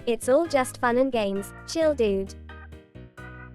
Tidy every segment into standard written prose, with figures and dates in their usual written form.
It's all just fun and games. Chill, dude.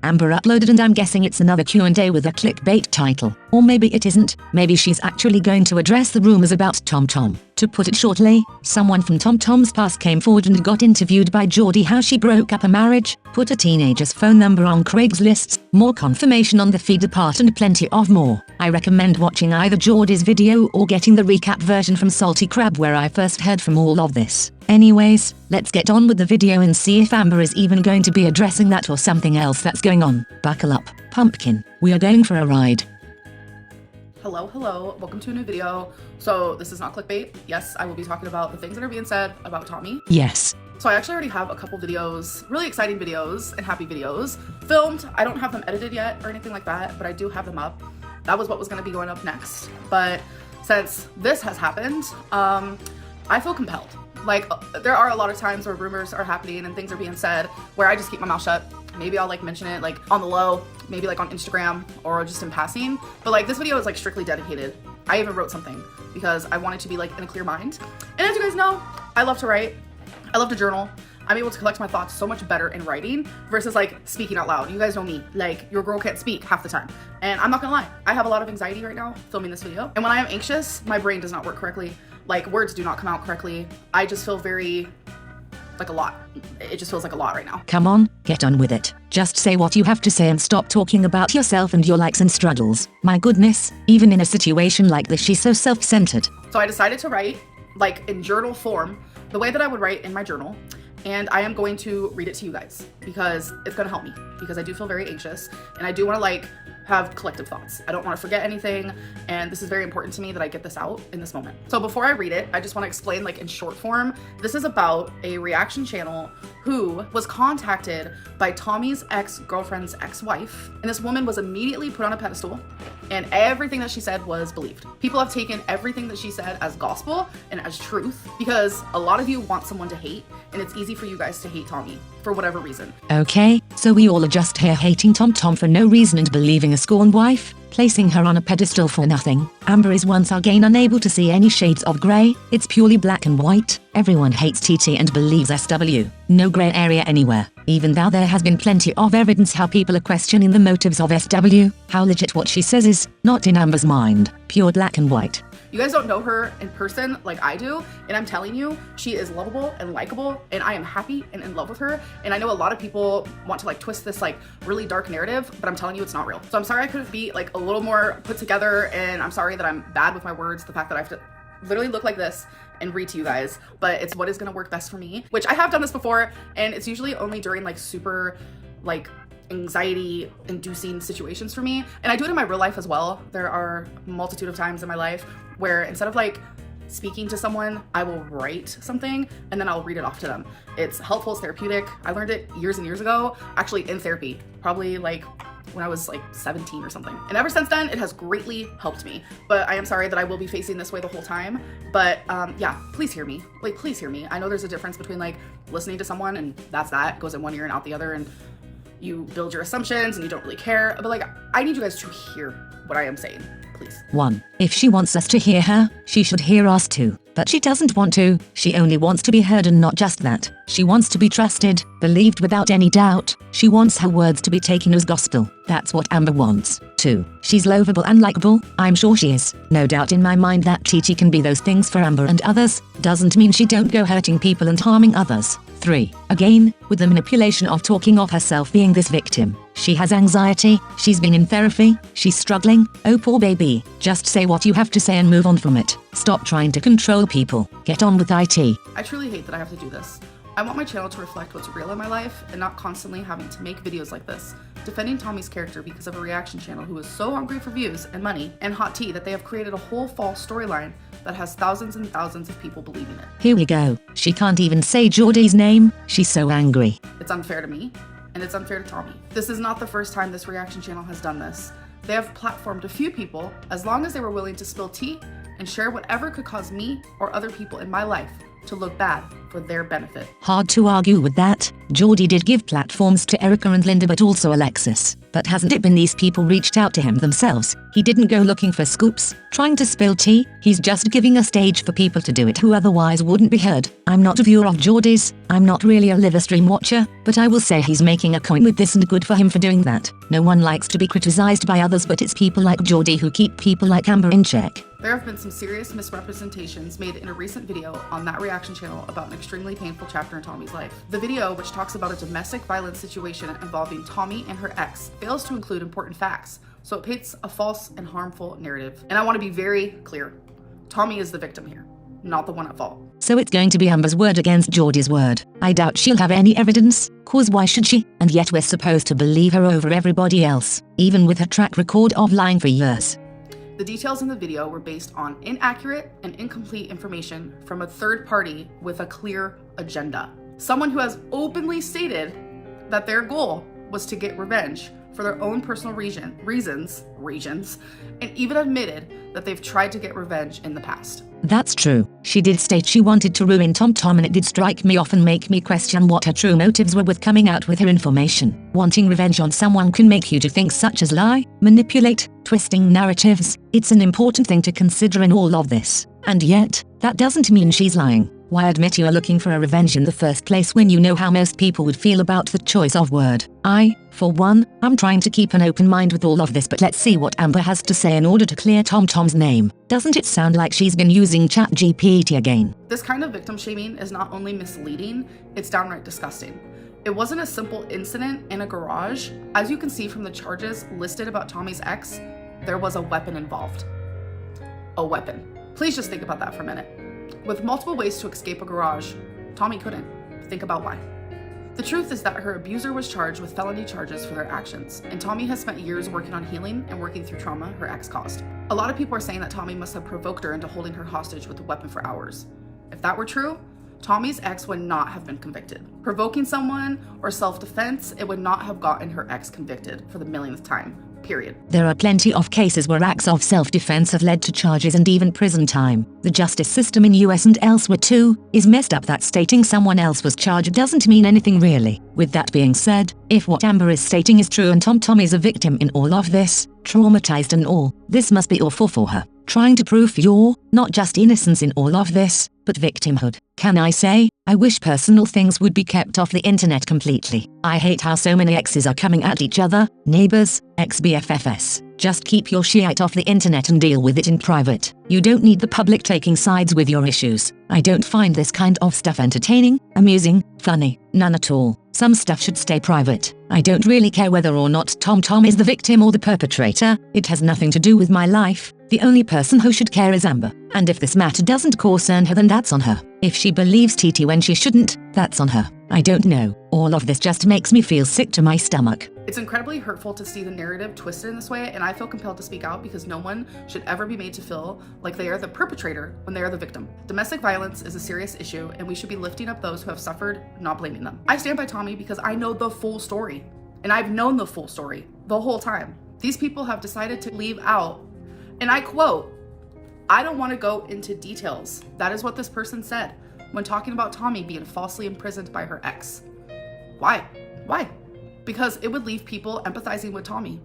Amber uploaded and I'm guessing it's another Q&A with a clickbait title. Or maybe it isn't. Maybe she's actually going to address the rumors about TomTom. To put it shortly, someone from TomTom's past came forward and got interviewed by Geordie how she broke up a marriage, put a teenager's phone number on Craigslist, more confirmation on the feed apart and plenty of more. I recommend watching either Geordie's video or getting the recap version from Salty Crab where I first heard from all of this. Anyways, let's get on with the video and see if Amber is even going to be addressing that or something else that's going on. Buckle up, pumpkin. We are going for a ride. Hello, welcome to a new video. So this is not clickbait. Yes, I will be talking about the things that are being said about Tommy. Yes. So I actually already have a couple videos, really exciting videos and happy videos filmed. I don't have them edited yet or anything like that, but I do have them up. That was what was gonna be going up next. But since this has happened, I feel compelled. Like, there are a lot of times where rumors are happening and things are being said where I just keep my mouth shut. Maybe I'll like mention it like on the low, maybe like on Instagram or just in passing. But like this video is like strictly dedicated. I even wrote something because I wanted to be like in a clear mind. And as you guys know, I love to write. I love to journal. I'm able to collect my thoughts so much better in writing versus like speaking out loud. You guys know me, like your girl can't speak half the time. And I'm not gonna lie, I have a lot of anxiety right now filming this video. And when I am anxious, my brain does not work correctly. Like words do not come out correctly. I just feel very, like a lot. It just feels like a lot right now. Come on, get on with it. Just say what you have to say and stop talking about yourself and your likes and struggles. My goodness, even in a situation like this, she's so self-centered. So I decided to write like in journal form, the way that I would write in my journal. And I am going to read it to you guys because it's gonna help me because I do feel very anxious and I do wanna like have collective thoughts. I don't wanna forget anything and this is very important to me that I get this out in this moment. So before I read it, I just wanna explain like in short form, this is about a reaction channel who was contacted by Tommy's ex-girlfriend's ex-wife. And this woman was immediately put on a pedestal and everything that she said was believed. People have taken everything that she said as gospel and as truth because a lot of you want someone to hate and it's easy for you guys to hate Tommy for whatever reason. Okay, so we all are just here hating TomTom for no reason and believing a scorned wife, placing her on a pedestal for nothing. Amber is once again unable to see any shades of grey. It's purely black and white. Everyone hates TT and believes SW. No grey area anywhere. Even though there has been plenty of evidence how people are questioning the motives of SW, how legit what she says is, not in Amber's mind. Pure black and white. You guys don't know her in person like I do, and I'm telling you, she is lovable and likable, and I am happy and in love with her. And I know a lot of people want to like twist this like really dark narrative, but I'm telling you it's not real. So I'm sorry I couldn't be like a little more put together, and I'm sorry that I'm bad with my words, the fact that I have to literally look like this and read to you guys, but it's what is gonna work best for me, which I have done this before, and it's usually only during like super like anxiety inducing situations for me. And I do it in my real life as well. There are a multitude of times in my life where instead of like speaking to someone, I will write something and then I'll read it off to them. It's helpful, it's therapeutic. I learned it years and years ago, actually in therapy, probably like when I was like 17 or something. And ever since then, it has greatly helped me. But I am sorry that I will be facing this way the whole time. But yeah, please hear me. Like, please hear me. I know there's a difference between like listening to someone and that's that, goes in one ear and out the other, and you build your assumptions and you don't really care. But like, I need you guys to hear what I am saying, please. 1. If she wants us to hear her, she should hear us too. But she doesn't want to. She only wants to be heard, and not just that. She wants to be trusted, believed without any doubt. She wants her words to be taken as gospel. That's what Amber wants. 2. She's lovable and likable. I'm sure she is. No doubt in my mind that TT can be those things for Amber and others. Doesn't mean she don't go hurting people and harming others. 3. Again, with the manipulation of talking of herself being this victim. She has anxiety, she's been in therapy, she's struggling. Oh poor baby. Just say what you have to say and move on from it. Stop trying to control people. Get on with IT. I truly hate that I have to do this. I want my channel to reflect what's real in my life and not constantly having to make videos like this, defending Tommy's character because of a reaction channel who is so hungry for views and money and hot tea that they have created a whole false storyline that has thousands and thousands of people believing it. Here we go. She can't even say Geordie's name. She's so angry. It's unfair to me, and it's unfair to Tommy. This is not the first time this reaction channel has done this. They have platformed a few people as long as they were willing to spill tea and share whatever could cause me or other people in my life to look bad for their benefit. Hard to argue with that. Jordi did give platforms to Erica and Linda, but also Alexis. But hasn't it been these people reached out to him themselves? He didn't go looking for scoops, trying to spill tea. He's just giving a stage for people to do it who otherwise wouldn't be heard. I'm not a viewer of Jordi's. I'm not really a live stream watcher, but I will say he's making a coin with this, and good for him for doing that. No one likes to be criticized by others, but it's people like Jordi who keep people like Amber in check. There have been some serious misrepresentations made in a recent video on that reaction channel about an extremely painful chapter in Tommy's life. The video, which talks about a domestic violence situation involving Tommy and her ex, fails to include important facts, so it paints a false and harmful narrative. And I want to be very clear. Tommy is the victim here, not the one at fault. So it's going to be Amber's word against Jordi's word. I doubt she'll have any evidence, cause why should she? And yet we're supposed to believe her over everybody else, even with her track record of lying for years. The details in the video were based on inaccurate and incomplete information from a third party with a clear agenda. Someone who has openly stated that their goal was to get revenge for their own personal reasons, and even admitted that they've tried to get revenge in the past. That's true. She did state she wanted to ruin TomTom, and it did strike me off and make me question what her true motives were with coming out with her information. Wanting revenge on someone can make you do things such as lie, manipulate, twisting narratives. It's an important thing to consider in all of this. And yet, that doesn't mean she's lying. Why admit you are looking for a revenge in the first place when you know how most people would feel about the choice of word? For one, I'm trying to keep an open mind with all of this, but let's see what Amber has to say in order to clear TomTom's name. Doesn't it sound like she's been using ChatGPT again? This kind of victim shaming is not only misleading, it's downright disgusting. It wasn't a simple incident in a garage. As you can see from the charges listed about Tommy's ex, there was a weapon involved. A weapon. Please just think about that for a minute. With multiple ways to escape a garage, Tommy couldn't. Think about why. The truth is that her abuser was charged with felony charges for their actions, and Tommy has spent years working on healing and working through trauma her ex caused. A lot of people are saying that Tommy must have provoked her into holding her hostage with a weapon for hours. If that were true, Tommy's ex would not have been convicted. Provoking someone or self-defense, it would not have gotten her ex convicted for the millionth time. Period. There are plenty of cases where acts of self-defense have led to charges and even prison time. The justice system in US and elsewhere too is messed up. That stating someone else was charged doesn't mean anything really. With that being said, if what Amber is stating is true and TomTom is a victim in all of this, traumatized and all, this must be awful for her. Trying to prove your, not just innocence in all of this, but victimhood. Can I say, I wish personal things would be kept off the internet completely. I hate how so many exes are coming at each other, neighbors, ex-BFFs. Just keep your shit off the internet and deal with it in private. You don't need the public taking sides with your issues. I don't find this kind of stuff entertaining, amusing, funny, none at all. Some stuff should stay private. I don't really care whether or not TomTom is the victim or the perpetrator. It has nothing to do with my life. The only person who should care is Amber. And if this matter doesn't concern her, then that's on her. If she believes TT when she shouldn't, that's on her. I don't know. All of this just makes me feel sick to my stomach. It's incredibly hurtful to see the narrative twisted in this way, and I feel compelled to speak out because no one should ever be made to feel like they are the perpetrator when they are the victim. Domestic violence is a serious issue, and we should be lifting up those who have suffered, not blaming them. I stand by Tommy because I know the full story, and I've known the full story the whole time. These people have decided to leave out, and I quote, "I don't want to go into details." That is what this person said when talking about Tommy being falsely imprisoned by her ex. Why? Because it would leave people empathizing with Tommy.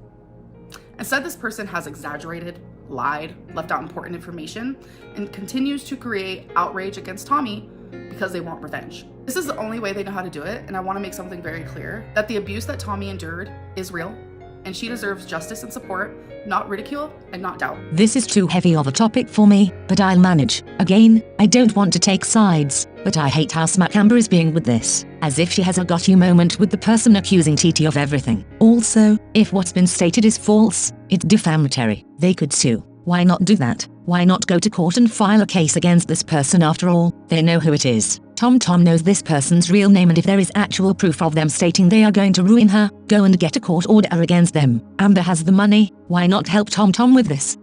Instead, this person has exaggerated, lied, left out important information, and continues to create outrage against Tommy because they want revenge. This is the only way they know how to do it, and I want to make something very clear, that the abuse that Tommy endured is real, and she deserves justice and support, not ridicule and not doubt. This is too heavy of a topic for me, but I'll manage. Again, I don't want to take sides, but I hate how smack Amber is being with this, as if she has a got you moment with the person accusing TT of everything. Also, if what's been stated is false, it's defamatory. They could sue. Why not do that? Why not go to court and file a case against this person? After all, they know who it is. TomTom knows this person's real name, and if there is actual proof of them stating they are going to ruin her, go and get a court order against them. Amber has the money. Why not help TomTom with this?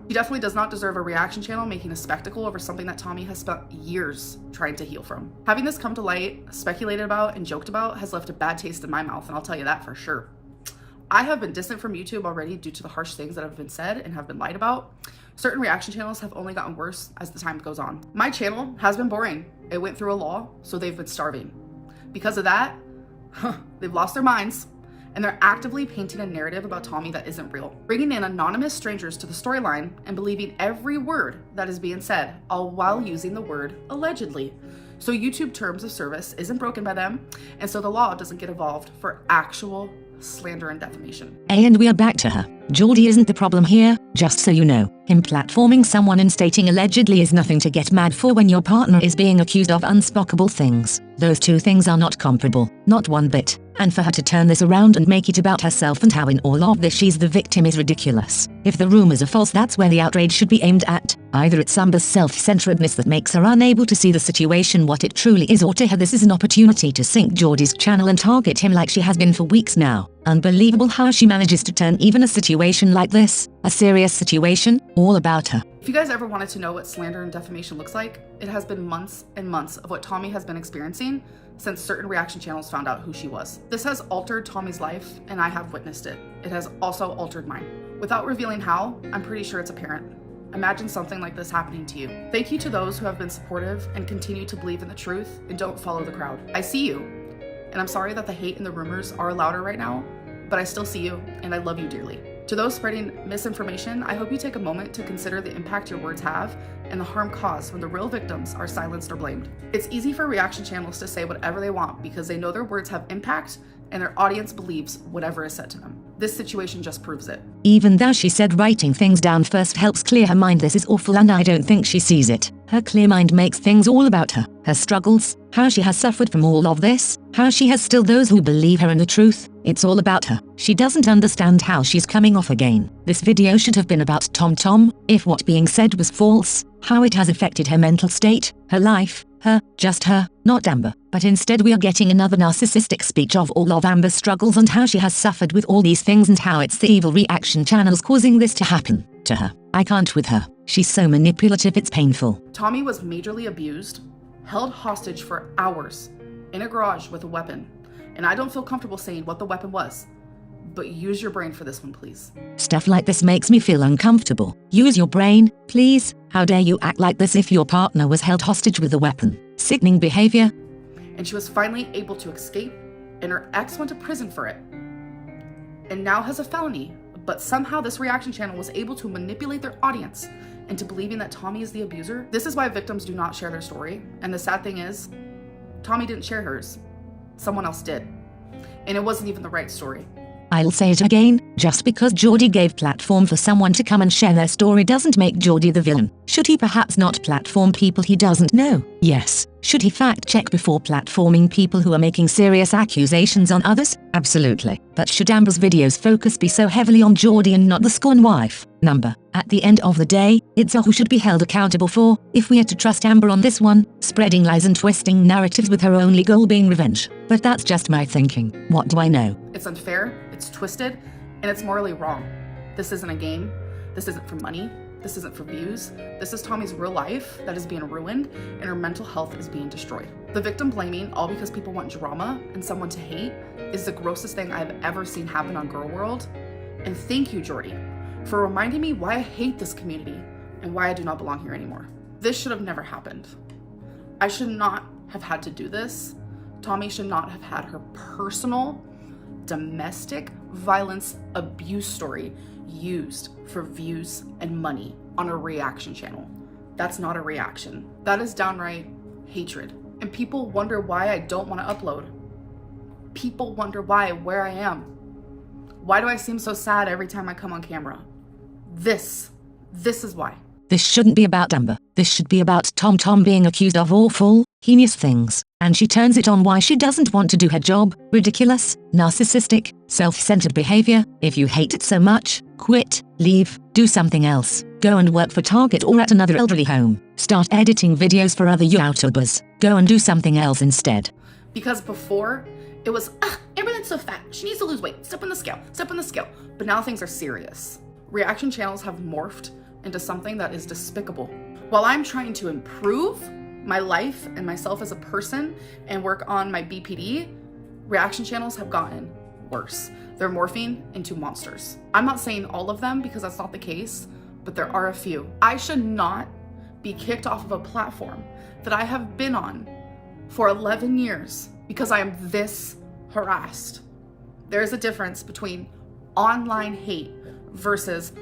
She definitely does not deserve a reaction channel making a spectacle over something that Tommy has spent years trying to heal from. Having this come to light, speculated about, and joked about has left a bad taste in my mouth, and I'll tell you that for sure. I have been distant from YouTube already due to the harsh things that have been said and have been lied about. Certain reaction channels have only gotten worse as the time goes on. My channel has been boring. It went through a law, so they've been starving. Because of that, they've lost their minds, and they're actively painting a narrative about Tommy that isn't real. Bringing in anonymous strangers to the storyline and believing every word that is being said, all while using the word allegedly. So YouTube terms of service isn't broken by them, and so the law doesn't get involved for actual slander and defamation. And we are back to her. Geordie isn't the problem here, just so you know. Him platforming someone and stating allegedly is nothing to get mad for when your partner is being accused of unspoken things. Those two things are not comparable, not one bit. And for her to turn this around and make it about herself and how in all of this she's the victim is ridiculous. If the rumors are false, that's where the outrage should be aimed at. Either it's Amber's self-centeredness that makes her unable to see the situation what it truly is, or to her this is an opportunity to sink Geordie's channel and target him like she has been for weeks now. Unbelievable how she manages to turn even a situation like this, a serious situation, all about her. If you guys ever wanted to know what slander and defamation looks like, it has been months and months of what Tommy has been experiencing since certain reaction channels found out who she was. This has altered Tommy's life, and I have witnessed it. It has also altered mine. Without revealing how, I'm pretty sure it's apparent. Imagine something like this happening to you. Thank you to those who have been supportive and continue to believe in the truth and don't follow the crowd. I see you, and I'm sorry that the hate and the rumors are louder right now, but I still see you, and I love you dearly. To those spreading misinformation, I hope you take a moment to consider the impact your words have and the harm caused when the real victims are silenced or blamed. It's easy for reaction channels to say whatever they want because they know their words have impact and their audience believes whatever is said to them. This situation just proves it. Even though she said writing things down first helps clear her mind, this is awful, and I don't think she sees it. Her clear mind makes things all about her, her struggles, how she has suffered from all of this, how she has still those who believe her in the truth. It's all about her. She doesn't understand how she's coming off again. This video should have been about TomTom, if what being said was false, how it has affected her mental state, her life, just her, not Amber. But instead we are getting another narcissistic speech of all of Amber's struggles and how she has suffered with all these things and how it's the evil reaction channels causing this to happen to her. I can't with her. She's so manipulative, it's painful. Tommy was majorly abused, held hostage for hours in a garage with a weapon. And I don't feel comfortable saying what the weapon was, but use your brain for this one, please. Stuff like this makes me feel uncomfortable. Use your brain, please. How dare you act like this if your partner was held hostage with a weapon? Sickening behavior. And she was finally able to escape, and her ex went to prison for it. And now has a felony, but somehow this reaction channel was able to manipulate their audience into believing that Tommy is the abuser. This is why victims do not share their story, and the sad thing is, Tommy didn't share hers. Someone else did. And it wasn't even the right story. I'll say it again, just because Geordie gave platform for someone to come and share their story doesn't make Geordie the villain. Should he perhaps not platform people he doesn't know? Yes. Should he fact check before platforming people who are making serious accusations on others? Absolutely. But should Amber's videos focus be so heavily on Geordie and not the scorn wife? Number. At the end of the day, it's who should be held accountable for, if we are to trust Amber on this one, spreading lies and twisting narratives with her only goal being revenge. But that's just my thinking. What do I know? It's unfair, it's twisted, and it's morally wrong. This isn't a game. This isn't for money. This isn't for views. This is Tommy's real life that is being ruined, and her mental health is being destroyed. The victim blaming all because people want drama and someone to hate is the grossest thing I've ever seen happen on Girl World. And thank you, Geordie, for reminding me why I hate this community and why I do not belong here anymore. This should have never happened. I should not have had to do this. Tommy should not have had her personal domestic violence abuse story used for views and money on a reaction channel. That's not a reaction. That is downright hatred. And people wonder why I don't want to upload. People wonder where I am. Why do I seem so sad every time I come on camera? This is why. This shouldn't be about Amber. This should be about TomTom being accused of awful, heinous things. And she turns it on why she doesn't want to do her job. Ridiculous, narcissistic, self-centered behavior. If you hate it so much, quit, leave, do something else. Go and work for Target or at another elderly home. Start editing videos for other YouTubers. Go and do something else instead. Because before, it was, Amber's so fat. She needs to lose weight. Step on the scale. Step on the scale. But now things are serious. Reaction channels have morphed into something that is despicable. While I'm trying to improve my life and myself as a person and work on my BPD, reaction channels have gotten worse. They're morphing into monsters. I'm not saying all of them because that's not the case, but there are a few. I should not be kicked off of a platform that I have been on for 11 years because I am this harassed. There's a difference between online hate versus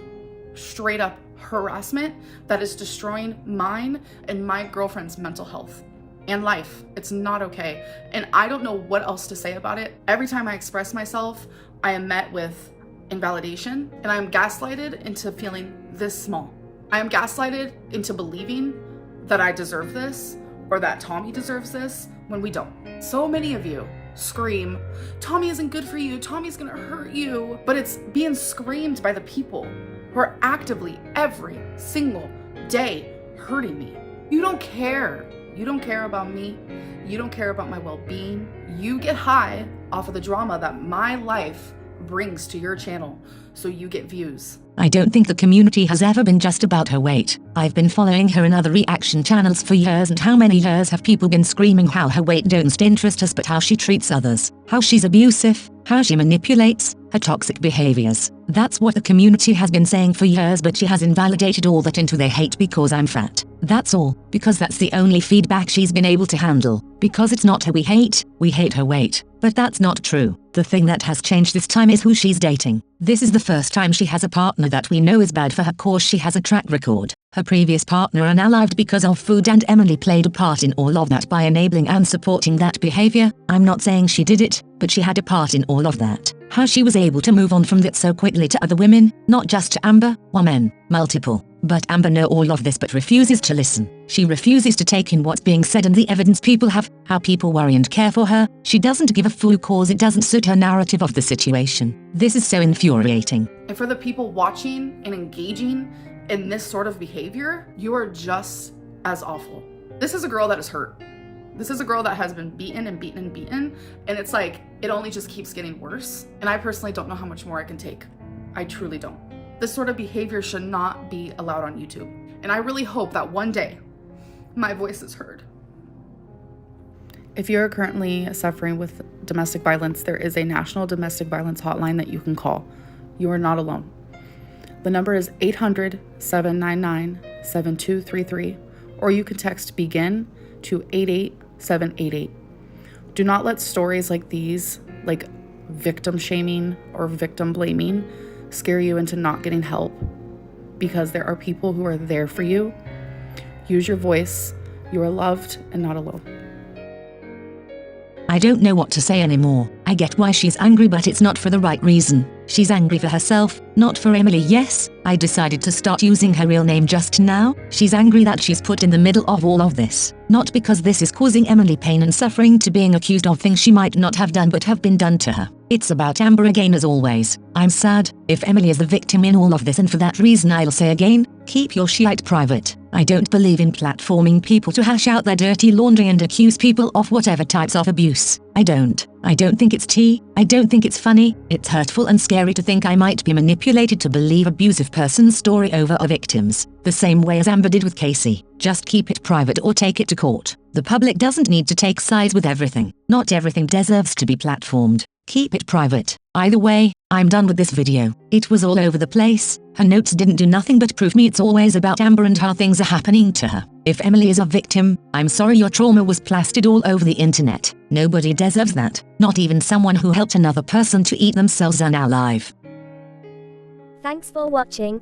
straight up harassment that is destroying mine and my girlfriend's mental health and life. It's not okay. And I don't know what else to say about it. Every time I express myself, I am met with invalidation and I am gaslighted into feeling this small. I am gaslighted into believing that I deserve this or that Tommy deserves this when we don't. So many of you scream, Tommy isn't good for you, Tommy's gonna hurt you. But it's being screamed by the people who are actively every single day hurting me. You don't care. You don't care about me. You don't care about my well-being. You get high off of the drama that my life brings to your channel, so you get views. I don't think the community has ever been just about her weight. I've been following her in other reaction channels for years, and how many years have people been screaming how her weight don't interest us but how she treats others, how she's abusive, how she manipulates, her toxic behaviors. That's what the community has been saying for years, but she has invalidated all that into their hate because I'm fat. That's all, because that's the only feedback she's been able to handle. Because it's not her we hate her weight. But that's not true. The thing that has changed this time is who she's dating. This is the first time she has a partner that we know is bad for her cause she has a track record. Her previous partner unalived because of food, and Emily played a part in all of that by enabling and supporting that behavior. I'm not saying she did it, but she had a part in all of that. How she was able to move on from that so quickly to other women, not just to Amber, women, multiple. But Amber knows all of this but refuses to listen. She refuses to take in what's being said and the evidence people have, how people worry and care for her. She doesn't give a fool cause it doesn't suit her narrative of the situation. This is so infuriating. And for the people watching and engaging in this sort of behavior, you are just as awful. This is a girl that is hurt. This is a girl that has been beaten and beaten and beaten, and it's like, it only just keeps getting worse. And I personally don't know how much more I can take. I truly don't. This sort of behavior should not be allowed on YouTube. And I really hope that one day, my voice is heard. If you're currently suffering with domestic violence, there is a national domestic violence hotline that you can call. You are not alone. The number is 800-799-7233, or you can text BEGIN to 88788. Do not let stories like these, like victim shaming or victim blaming, scare you into not getting help, because there are people who are there for you. Use your voice. You are loved and not alone. I don't know what to say anymore. I get why she's angry, but it's not for the right reason. She's angry for herself, not for Emily. Yes, I decided to start using her real name just now. She's angry that she's put in the middle of all of this. Not because this is causing Emily pain and suffering to being accused of things she might not have done but have been done to her. It's about Amber again as always. I'm sad if Emily is the victim in all of this, and for that reason I'll say again, keep your shit private. I don't believe in platforming people to hash out their dirty laundry and accuse people of whatever types of abuse. I don't think it's tea. I don't think it's funny. It's hurtful and scary to think I might be manipulated to believe abusive person's story over a victim's. The same way as Amber did with Casey. Just keep it private or take it to court. The public doesn't need to take sides with everything. Not everything deserves to be platformed. Keep it private. Either way, I'm done with this video. It was all over the place. Her notes didn't do nothing but prove me it's always about Amber and how things are happening to her. If Emily is a victim, I'm sorry your trauma was plastered all over the internet. Nobody deserves that. Not even someone who helped another person to eat themselves unalive. Thanks for watching.